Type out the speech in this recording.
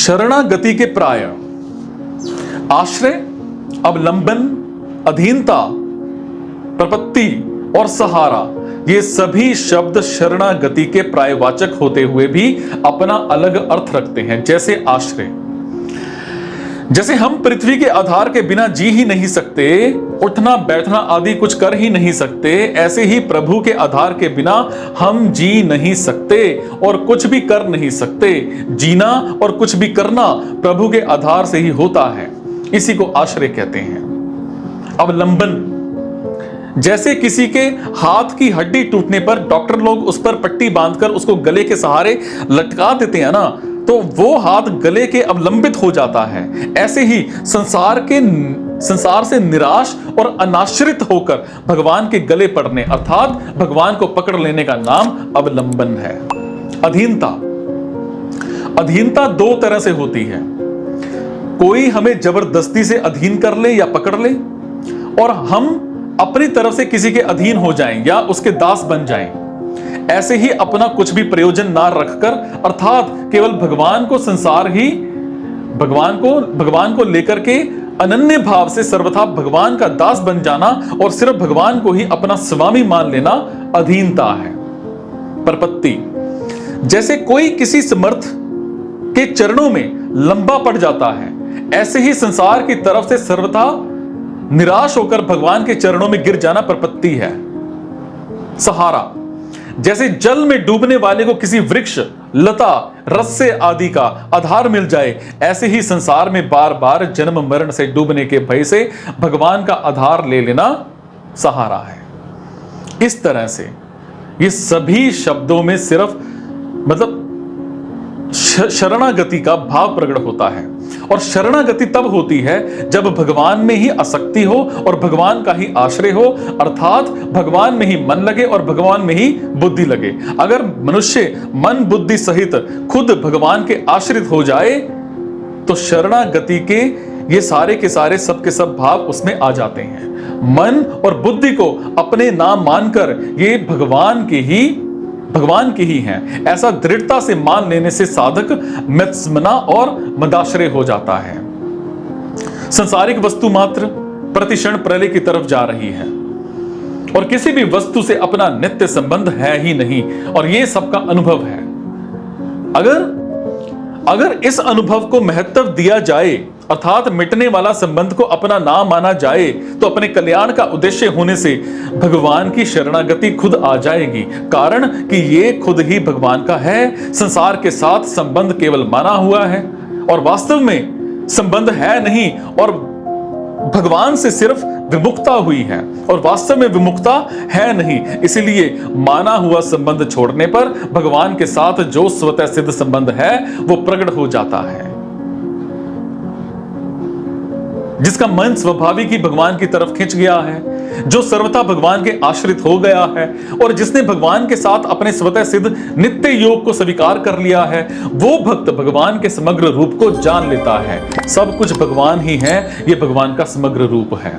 शरणागति के प्राय आश्रय, अवलंबन, अधीनता, प्रपत्ति और सहारा, ये सभी शब्द शरणागति के प्रायवाचक होते हुए भी अपना अलग अर्थ रखते हैं। जैसे आश्रय, जैसे हम पृथ्वी के आधार के बिना जी ही नहीं सकते, उठना बैठना आदि कुछ कर ही नहीं सकते, ऐसे ही प्रभु के आधार के बिना हम जी नहीं सकते और कुछ भी कर नहीं सकते। जीना और कुछ भी करना प्रभु के आधार से ही होता है, इसी को आश्रय कहते हैं। अवलंबन, जैसे किसी के हाथ की हड्डी टूटने पर डॉक्टर लोग उस पर पट्टी बांधकर उसको गले के सहारे लटका देते हैं ना, तो वो हाथ गले के अवलंबित हो जाता है। ऐसे ही संसार से निराश और अनाश्रित होकर भगवान के गले पड़ने अर्थात भगवान को पकड़ लेने का नाम अवलंबन है। अधीनता, अधीनता दो तरह से होती है। कोई हमें जबरदस्ती से अधीन कर ले या पकड़ ले और हम अपनी तरफ से किसी के अधीन हो जाएं या उसके दास बन जाएं। ऐसे ही अपना कुछ भी प्रयोजन ना रखकर अर्थात केवल भगवान को संसार ही भगवान को लेकर के अनन्य भाव से सर्वथा भगवान का दास बन जाना और सिर्फ भगवान को ही अपना स्वामी मान लेना अधीनता है। प्रपत्ति, जैसे कोई किसी समर्थ के चरणों में लंबा पड़ जाता है, ऐसे ही संसार की तरफ से सर्वथा निराश होकर भगवान के चरणों में गिर जाना प्रपत्ति है। सहारा, जैसे जल में डूबने वाले को किसी वृक्ष, लता, रस्से आदि का आधार मिल जाए, ऐसे ही संसार में बार बार जन्म मरण से डूबने के भय से भगवान का आधार ले लेना सहारा है। इस तरह से ये सभी शब्दों में सिर्फ शरणागति का भाव प्रकट होता है। और शरणागति तब होती है जब भगवान में ही आसक्ति हो और भगवान का ही आश्रय हो, अर्थात भगवान में ही मन लगे और भगवान में ही बुद्धि लगे। अगर मनुष्य मन बुद्धि सहित खुद भगवान के आश्रित हो जाए तो शरणागति के ये सारे के सारे सब के सब भाव उसमें आ जाते हैं। मन और बुद्धि को अपने नाम मानकर ये भगवान की ही हैं, ऐसा दृढ़ता से मान लेने से साधक मत्समना और मदाश्रय हो जाता है। संसारिक वस्तु मात्र प्रतिक्षण प्रलय की तरफ जा रही है और किसी भी वस्तु से अपना नित्य संबंध है ही नहीं, और यह सबका अनुभव है। अगर इस अनुभव को महत्व दिया जाए अर्थात मिटने वाला संबंध को अपना नाम माना जाए तो अपने कल्याण का उद्देश्य होने से भगवान की शरणागति खुद आ जाएगी, कारण कि ये खुद ही भगवान का है। संसार के साथ संबंध केवल माना हुआ है और वास्तव में संबंध है नहीं, और भगवान से सिर्फ विमुक्ता हुई है और वास्तव में विमुक्ता है नहीं। इसलिए माना हुआ संबंध छोड़ने पर भगवान के साथ जो स्वतः सिद्ध संबंध है वो प्रकट हो जाता है। जिसका मन स्वाभाविक ही भगवान की तरफ खिंच गया है, जो सर्वथा भगवान के आश्रित हो गया है और जिसने भगवान के साथ अपने स्वतः सिद्ध नित्य योग को स्वीकार कर लिया है, वो भक्त भगवान के समग्र रूप को जान लेता है। सब कुछ भगवान ही है, ये भगवान का समग्र रूप है।